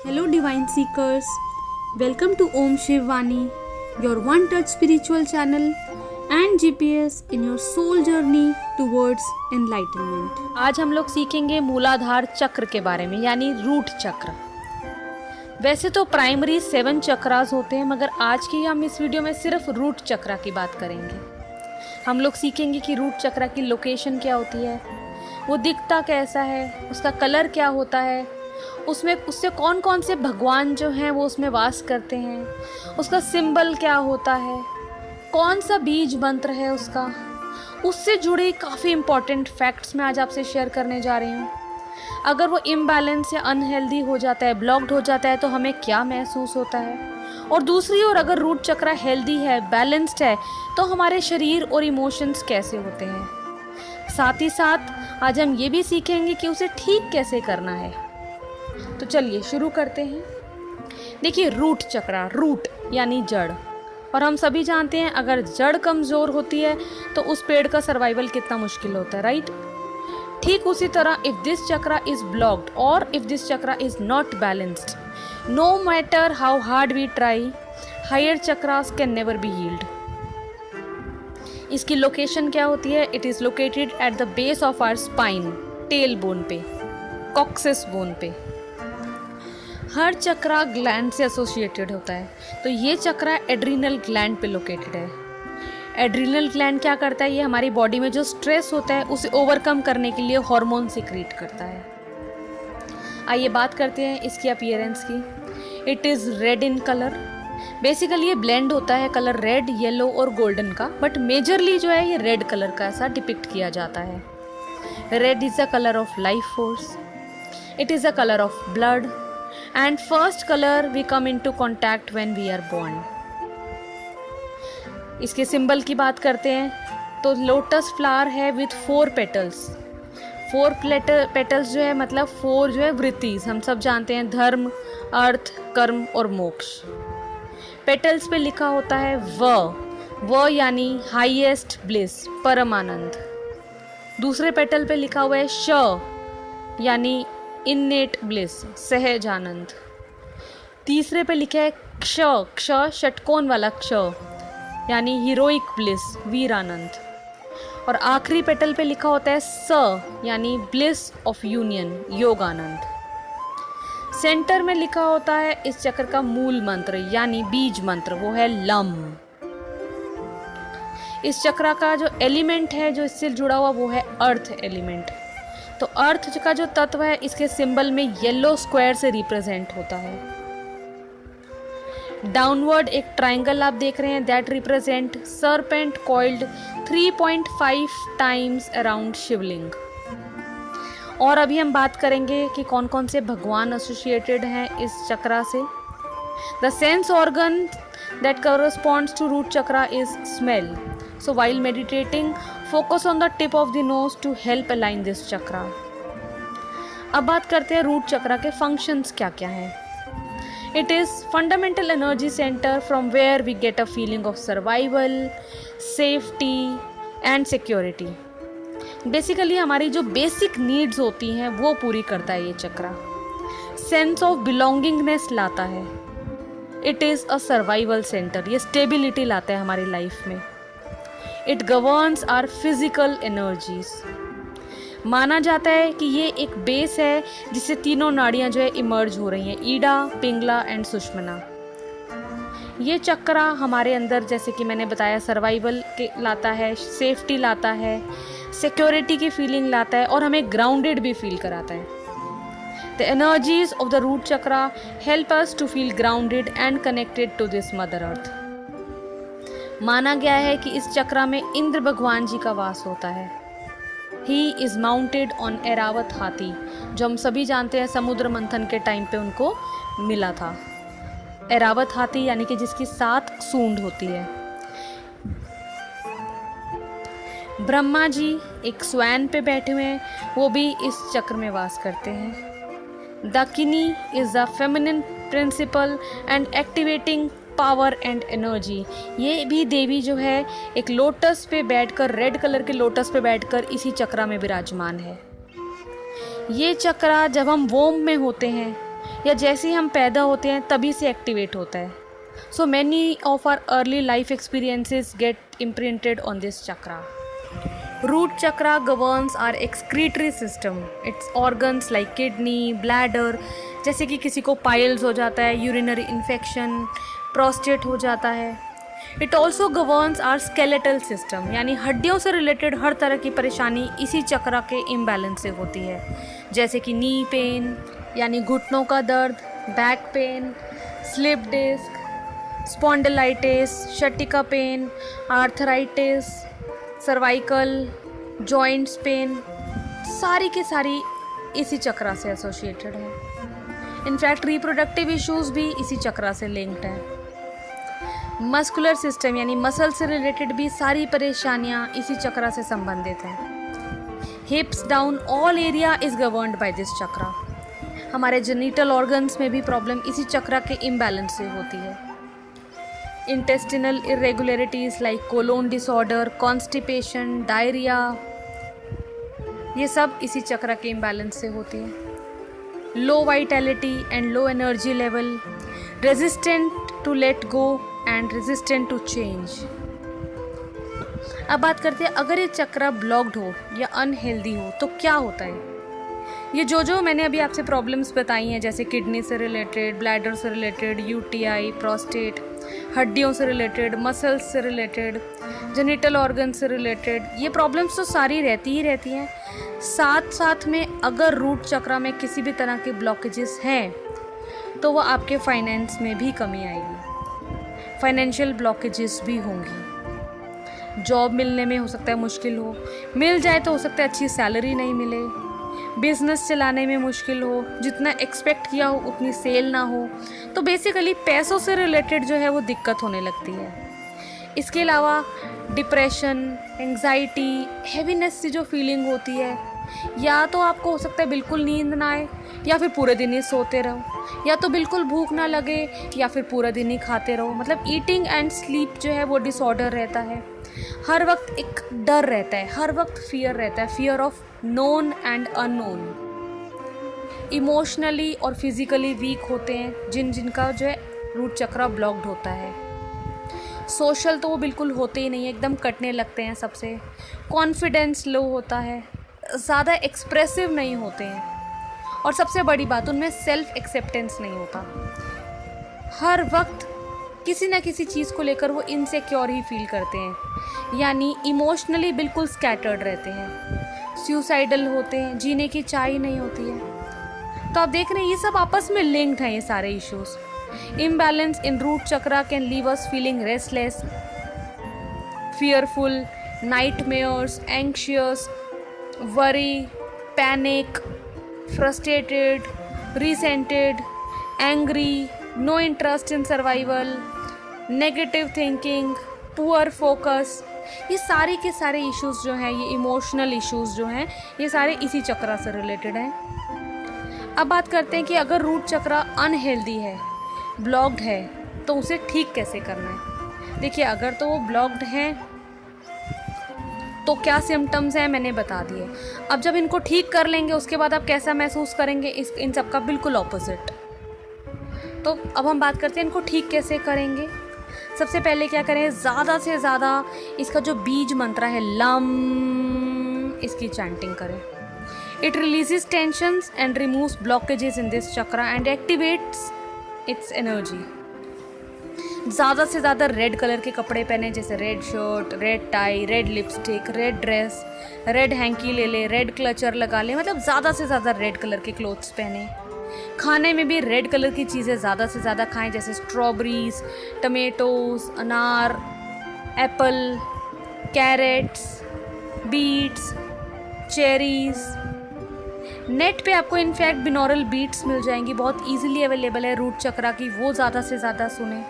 Hello, Divine Seekers. Welcome to Om Shivani, your one touch spiritual channel and GPS in your soul journey towards enlightenment. आज हम लोग सीखेंगे मूलाधार चक्र के बारे में, यानी रूट चक्र। वैसे तो प्राइमरी 7 चक्रास होते हैं, मगर आज की हम इस वीडियो में सिर्फ रूट चक्र की बात करेंगे। हम लोग सीखेंगे कि रूट चक्र की लोकेशन क्या होती है, वो दिखता कैसा है, उसका कलर क्या होता है, उससे कौन कौन से भगवान जो हैं वो उसमें वास करते हैं, उसका सिंबल क्या होता है, कौन सा बीज मंत्र है उससे जुड़े काफ़ी इम्पॉर्टेंट फैक्ट्स मैं आज आपसे शेयर करने जा रही हूँ। अगर वो इम्बैलेंस या अनहेल्दी हो जाता है, ब्लॉक्ड हो जाता है, तो हमें क्या महसूस होता है, और दूसरी ओर अगर रूट चक्र हेल्दी है, बैलेंस्ड है, तो हमारे शरीर और इमोशंस कैसे होते हैं। साथ ही साथ आज हम ये भी सीखेंगे कि उसे ठीक कैसे करना है। तो चलिए शुरू करते हैं। देखिए, रूट चक्र, रूट यानी जड़, और हम सभी जानते हैं अगर जड़ कमज़ोर होती है तो उस पेड़ का सर्वाइवल कितना मुश्किल होता है, राइट। ठीक उसी तरह if this chakra is blocked और if this chakra is not balanced, no matter how hard we try, higher chakras can never be healed. इसकी लोकेशन क्या होती है? It is located at the base of our spine, tail bone पे, coccyx bone पे। हर चक्रा gland से associated होता है, तो ये चक्रा एड्रिनल ग्लैंड पे लोकेटेड है। एड्रिनल ग्लैंड क्या करता है? ये हमारी बॉडी में जो स्ट्रेस होता है उसे ओवरकम करने के लिए हार्मोन सिक्रीट करता है। आइए बात करते हैं इसकी अपीयरेंस की। It is red in colour. Basically ये ब्लेंड होता है कलर रेड, येलो और गोल्डन का, बट मेजरली जो है ये रेड कलर का ऐसा डिपिक्ट किया जाता है। Red is a colour of life force, it is a colour of blood, and first color we come into contact when we are born. इसके सिंबल की बात करते हैं तो लोटस फ्लावर है विथ 4 पेटल्स। 4 पेटल्स जो है मतलब 4 जो है वृत्तिज, हम सब जानते हैं, धर्म, अर्थ, कर्म और मोक्ष। पेटल्स पे लिखा होता है व यानी हाईएस्ट ब्लिस, परम आनंद। दूसरे पेटल पे लिखा हुआ है श यानी इन्नेट ब्लिस, सहज आनंद। तीसरे पे लिखा है क्ष षटकोण वाला क्ष यानी हीरोइक ब्लिस, वीर आनंद। और आखिरी पेटल पे लिखा होता है स यानी ब्लिस ऑफ यूनियन, योग आनंद। सेंटर में लिखा होता है इस चक्र का मूल मंत्र यानी बीज मंत्र, वो है लम। इस चक्र का जो एलिमेंट है जो इससे जुड़ा हुआ वो है अर्थ एलिमेंट। तो अर्थ का जो तत्व है इसके सिंबल में येलो स्क्वायर से रिप्रेजेंट होता है। डाउनवर्ड एक ट्रायंगल आप देख रहे हैं, that represent serpent coiled 3.5 times around Shivling. और अभी हम बात करेंगे कि कौन कौन से भगवान एसोसिएटेड हैं इस चक्रा से। The sense organ that corresponds to root chakra is smell. So while meditating, focus on the tip of the nose to help align this chakra. अब बात करते हैं रूट चक्रा के फंक्शंस क्या क्या हैं। It is fundamental energy center from where we get a feeling of survival, safety and security. Basically हमारी जो बेसिक नीड्स होती हैं वो पूरी करता है ये चक्रा। सेंस ऑफ बिलोंगिंगनेस लाता है। It is a survival centre, ये स्टेबिलिटी लाता है हमारी लाइफ में। It governs our physical energies. माना जाता है कि ये एक बेस है जिससे तीनों नाड़ियाँ जो है इमर्ज हो रही हैं, ईडा, पिंगला एंड सुषुम्ना। ये चक्रा हमारे अंदर, जैसे कि मैंने बताया, सर्वाइवल के लाता है, सेफ्टी लाता है, सिक्योरिटी की फीलिंग लाता है और हमें ग्राउंडेड भी फील कराता है। The energies of the root chakra help us to feel grounded and connected to this mother earth. माना गया है कि इस चक्रा में इंद्र भगवान जी का वास होता है। He is mounted on Airavat हाथी, जो हम सभी जानते हैं समुद्र मंथन के टाइम पे उनको मिला था। एरावत हाथी यानी कि जिसकी 7 सूंड होती है। ब्रह्मा जी एक स्वैन पे बैठे हुए हैं, वो भी इस चक्र में वास करते हैं। Dakini is the feminine principle and activating power and energy. ये भी देवी जो है एक लोटस पे बैठकर, रेड कलर के लोटस पे बैठकर इसी चक्रा में विराजमान है। ये चक्रा जब हम वोम में होते हैं या जैसे ही हम पैदा होते हैं तभी से एक्टिवेट होता है. So many of our early life experiences get imprinted on this chakra. Root chakra governs our excretory system. Its organs like kidney, bladder, जैसे कि किसी को पाइल्स हो जाता है, यूरिनरी इन्फेक्शन, प्रोस्टेट हो जाता है. It also governs our skeletal system, यानी हड्डियों से रिलेटेड हर तरह की परेशानी इसी चक्रा के इम्बैलेंस से होती है. जैसे कि नी पेन यानी घुटनों का दर्द, back pain, slip disc, spondylitis, sciatica pain, arthritis, cervical, joints pain, सारी के सारी इसी चक्रा से एसोसिएटेड है. इनफैक्ट रिप्रोडक्टिव इश्यूज भी इसी चक्रा से लिंक्ड हैं. मस्कुलर सिस्टम यानी मसल से रिलेटेड भी सारी परेशानियां इसी चक्रा से संबंधित हैं. Hips down all area is governed by this chakra. हमारे जेनिटल ऑर्गन्स में भी प्रॉब्लम इसी चक्रा के इम्बैलेंस से होती है. Intestinal irregularities like colon disorder, constipation, diarrhea, ये सब इसी चक्र के इम्बैलेंस से होती है. Low vitality and low energy level, resistant to let go and resistant to change. अब बात करते हैं अगर ये चक्र ब्लॉक्ड हो या अनहेल्दी हो तो क्या होता है. ये जो मैंने अभी आपसे प्रॉब्लम्स बताई हैं, जैसे किडनी से रिलेटेड, ब्लैडर से रिलेटेड, यूटीआई, प्रोस्टेट, हड्डियों से रिलेटेड, मसल्स से रिलेटेड, जेनिटल ऑर्गन से रिलेटेड, ये प्रॉब्लम्स तो सारी रहती ही रहती हैं. साथ साथ में अगर रूट चक्र में किसी भी तरह के ब्लॉकेजेस हैं तो वो आपके फाइनेंस में भी कमी आएगी. फाइनेंशियल ब्लॉकेजेस भी होंगी. जॉब मिलने में हो सकता है मुश्किल हो, मिल जाए तो हो सकता है अच्छी सैलरी नहीं मिले, बिजनेस चलाने में मुश्किल हो, जितना एक्सपेक्ट किया हो उतनी सेल ना हो. तो बेसिकली पैसों से रिलेटेड जो है वो दिक्कत होने लगती है. इसके अलावा डिप्रेशन, एंग्जाइटी, हैवीनेस से जो फीलिंग होती है, या तो आपको हो सकता है बिल्कुल नींद ना आए, या फिर पूरे दिन ही सोते रहो, या तो बिल्कुल भूख ना लगे, या फिर पूरा दिन ही खाते रहो. मतलब ईटिंग एंड स्लीप जो है वो डिसऑर्डर रहता है. हर वक्त एक डर रहता है, हर वक्त फियर रहता है, fear of known and unknown. Emotionally और फिजिकली वीक होते हैं जिनका जो है रूट चक्रा ब्लॉक्ड होता है. सोशल तो वो बिल्कुल होते ही नहीं है, एकदम कटने लगते हैं सबसे. कॉन्फिडेंस लो होता है, ज़्यादा एक्सप्रेसिव नहीं होते हैं, और सबसे बड़ी बात उनमें सेल्फ एक्सेप्टेंस नहीं होता. हर वक्त किसी ना किसी चीज़ को लेकर वो इनसिक्योर ही फील करते हैं, यानी इमोशनली बिल्कुल स्कैटर्ड रहते हैं. सुसाइडल होते हैं, जीने की चाह ही नहीं होती है. तो आप देख रहे हैं ये सब आपस में लिंक्ड हैं, ये सारे issues. Imbalance in root chakra can leave us feeling restless, fearful, nightmares, anxious, worry, panic, frustrated, resented, angry, no interest in survival, negative thinking, poor focus. ये सारे के सारे इश्यूज़ जो हैं, ये इमोशनल इश्यूज़ जो हैं, ये सारे इसी चक्रा से रिलेटेड हैं. अब बात करते हैं कि अगर रूट चक्रा अनहेल्दी है, ब्लॉक्ड है, तो उसे ठीक कैसे करना है. देखिए, अगर तो वो ब्लॉक्ड हैं तो क्या सिम्टम्स हैं मैंने बता दिए. अब जब इनको ठीक कर लेंगे उसके बाद आप कैसा महसूस करेंगे, इन सब का बिल्कुल ऑपोजिट. तो अब हम बात करते हैं इनको ठीक कैसे करेंगे. सबसे पहले क्या करें, ज़्यादा से ज़्यादा इसका जो बीज मंत्र है लम, इसकी चैंटिंग करें. It releases tensions and removes blockages in this chakra and activates it's energy. ज़्यादा से ज़्यादा रेड कलर के कपड़े पहने, जैसे red shirt, red tie, red lipstick, red dress, red hanky ले ले, रेड क्लचर लगा ले. मतलब ज़्यादा से ज़्यादा रेड कलर के क्लोथ्स पहने. खाने में भी रेड कलर की चीज़ें ज़्यादा से ज़्यादा खाएं, जैसे स्ट्रॉबेरीज, टमेटोज़, अनार, apple, carrots, beets, cherries. Net पे आपको इनफैक्ट बिनौरल बीट्स मिल जाएंगी, बहुत इजीली अवेलेबल है रूट चक्रा की, वो ज़्यादा से ज़्यादा सुने.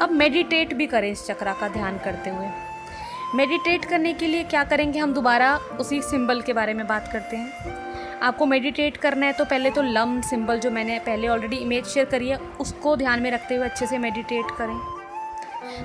अब मेडिटेट भी करें इस चक्रा का ध्यान करते हुए. मेडिटेट करने के लिए क्या करेंगे, हम दोबारा उसी सिंबल के बारे में बात करते हैं. आपको मेडिटेट करना है तो पहले तो लम सिंबल जो मैंने पहले ऑलरेडी इमेज शेयर करी है उसको ध्यान में रखते हुए अच्छे से मेडिटेट करें.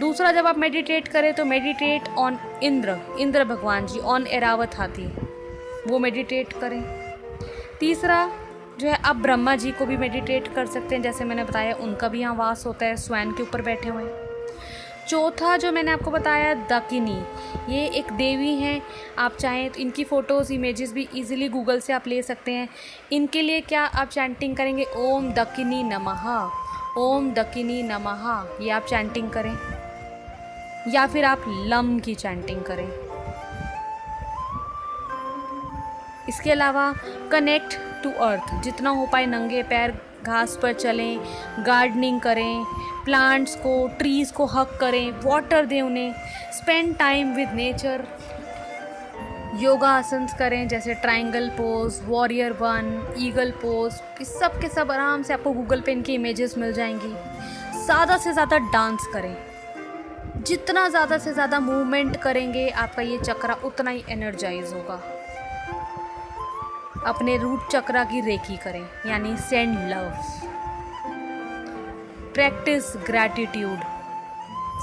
दूसरा, जब आप मेडिटेट करें तो मेडिटेट ऑन इंद्र भगवान जी, ऑन एरावत हाथी, वो मेडिटेट करें. तीसरा, जो है आप ब्रह्मा जी को भी मेडिटेट कर सकते हैं, जैसे मैंने बताया उनका भी यहाँ वास होता है, स्वयं के ऊपर बैठे हुए हैं। चौथा जो मैंने आपको बताया दकिनी, ये एक देवी हैं। आप चाहें तो इनकी फ़ोटोज़ इमेजेस भी इजीली गूगल से आप ले सकते हैं। इनके लिए क्या आप चैंटिंग करेंगे, ओम दकिनी नमः, ओम दकिनी नमः, ये आप चैंटिंग करें, या फिर आप लम की चैंटिंग करें। इसके अलावा कनेक्ट टू अर्थ, जितना हो पाए नंगे पैर घास पर चलें, गार्डनिंग करें, प्लांट्स को, ट्रीज़ को हक करें, वाटर दें उन्हें, spend time with nature, yoga asanas करें जैसे triangle pose, warrior 1, eagle pose, इस सब के सब आराम से आपको गूगल पे इनकी इमेजेस मिल जाएंगी। ज़्यादा से ज़्यादा डांस करें, जितना ज़्यादा से ज़्यादा मूवमेंट करेंगे आपका ये चक्रा उतना ही एनर्जाइज होगा। अपने रूट चक्रा की रेकी करें, यानी सेंड लव। प्रैक्टिस ग्रैटिट्यूड,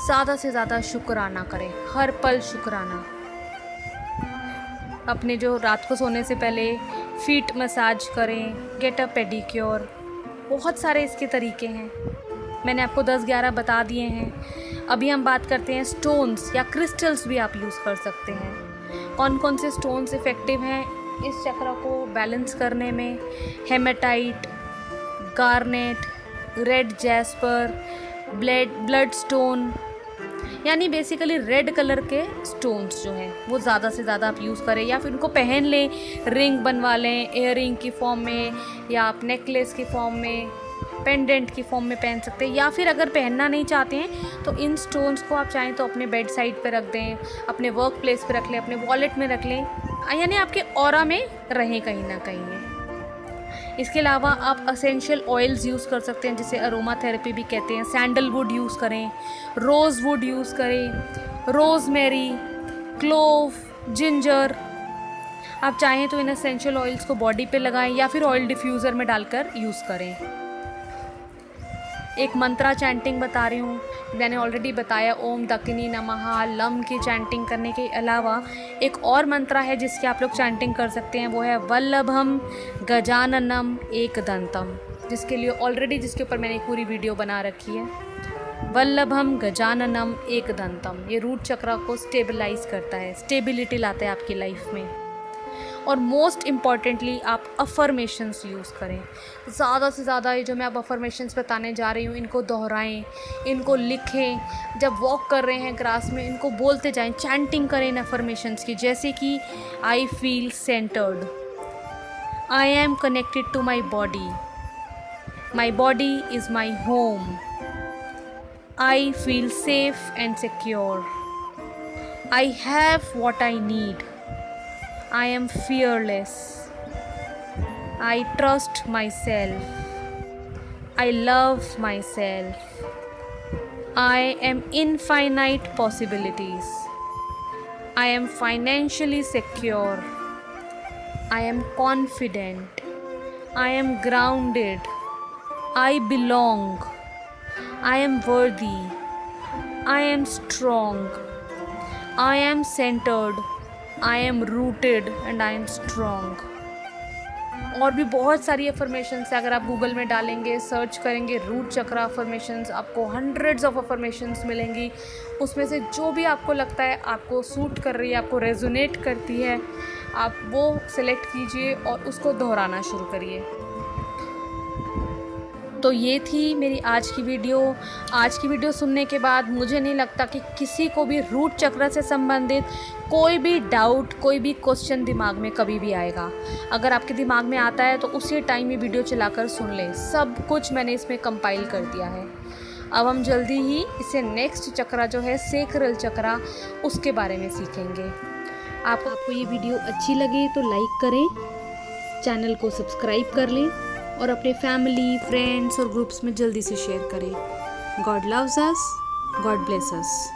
ज़्यादा से ज़्यादा शुक्राना करें, हर पल शुक्राना। अपने जो रात को सोने से पहले फीट मसाज करें, गेट अ पेडिक्योर, बहुत सारे इसके तरीके हैं, मैंने आपको 10-11 बता दिए हैं। अभी हम बात करते हैं स्टोन्स या क्रिस्टल्स भी आप यूज़ कर सकते हैं। कौन कौन से स्टोन्स इफ़ेक्टिव हैं इस चक्र को बैलेंस करने में, hematite, garnet, red jasper, blood stone, यानी बेसिकली रेड कलर के स्टोन्स जो हैं वो ज़्यादा से ज़्यादा आप यूज़ करें, या फिर उनको पहन लें, रिंग बनवा लें इयर रिंग की फॉर्म में, या आप नेकलेस की फॉर्म में, पेंडेंट की फॉर्म में पहन सकते हैं। या फिर अगर पहनना नहीं चाहते हैं तो इन स्टोन्स को आप चाहें तो अपने बेड साइड पर रख दें, अपने वर्क प्लेस पर रख लें, अपने वॉलेट में रख लें, यानी आपके ऑरा में रहें कहीं ना कहीं। इसके अलावा आप असेंशियल ऑयल्स यूज़ कर सकते हैं, जिसे अरोमा थेरेपी भी कहते हैं। सैंडलवुड यूज़ करें, रोज़वुड यूज़ करें, रोज़मेरी, क्लोव, जिंजर। आप चाहें तो इन असेंशियल ऑयल्स को बॉडी पे लगाएं या फिर ऑयल डिफ्यूज़र में डालकर यूज़ करें। एक मंत्रा चैंटिंग बता रही हूँ, मैंने ऑलरेडी बताया ओम दकिनी नमः, लम की चैंटिंग करने के अलावा एक और मंत्रा है जिसकी आप लोग चैंटिंग कर सकते हैं, वो है वल्लभम गजाननम एकदंतम, जिसके लिए ऑलरेडी जिसके ऊपर मैंने एक पूरी वीडियो बना रखी है। वल्लभम गजाननम एकदंतम, ये रूट चक्र को स्टेबलाइज करता है, स्टेबिलिटी लाता है आपकी लाइफ में। और मोस्ट इम्पॉर्टेंटली आप अफर्मेशंस यूज़ करें, ज़्यादा से ज़्यादा। ये जो मैं अब अफर्मेशंस बताने जा रही हूँ इनको दोहराएं, इनको लिखें, जब वॉक कर रहे हैं ग्रास में इनको बोलते जाएं, चैंटिंग करें इन अफर्मेशंस की, जैसे कि I feel centred, I am connected to my body is my home, I feel safe and secure, I have what I need, I am fearless, I trust myself, I love myself, I am infinite possibilities, I am financially secure, I am confident, I am grounded, I belong, I am worthy, I am strong, I am centered, I am rooted and I am strong। और भी बहुत सारी affirmations है, अगर आप Google में डालेंगे, search करेंगे रूट चक्र अफर्मेशंस, आपको हंड्रेड्स ऑफ अफर्मेशंस मिलेंगी। उसमें से जो भी आपको लगता है आपको सूट कर रही है, आपको रेजोनेट करती है, आप वो सिलेक्ट कीजिए और उसको दोहराना शुरू करिए। तो ये थी मेरी आज की वीडियो। आज की वीडियो सुनने के बाद मुझे नहीं लगता कि किसी को भी रूट चक्र से संबंधित कोई भी डाउट, कोई भी क्वेश्चन दिमाग में कभी भी आएगा। अगर आपके दिमाग में आता है तो उसी टाइम ये वीडियो चलाकर सुन लें, सब कुछ मैंने इसमें कंपाइल कर दिया है। अब हम जल्दी ही इसे नेक्स्ट चक्र जो है सेक्रल चक्र, उसके बारे में सीखेंगे। आपको ये वीडियो अच्छी लगे तो लाइक करें, चैनल को सब्सक्राइब कर लें और अपने फैमिली, फ्रेंड्स और ग्रुप्स में जल्दी से शेयर करें। गॉड लव्स अस, गॉड ब्लेस अस।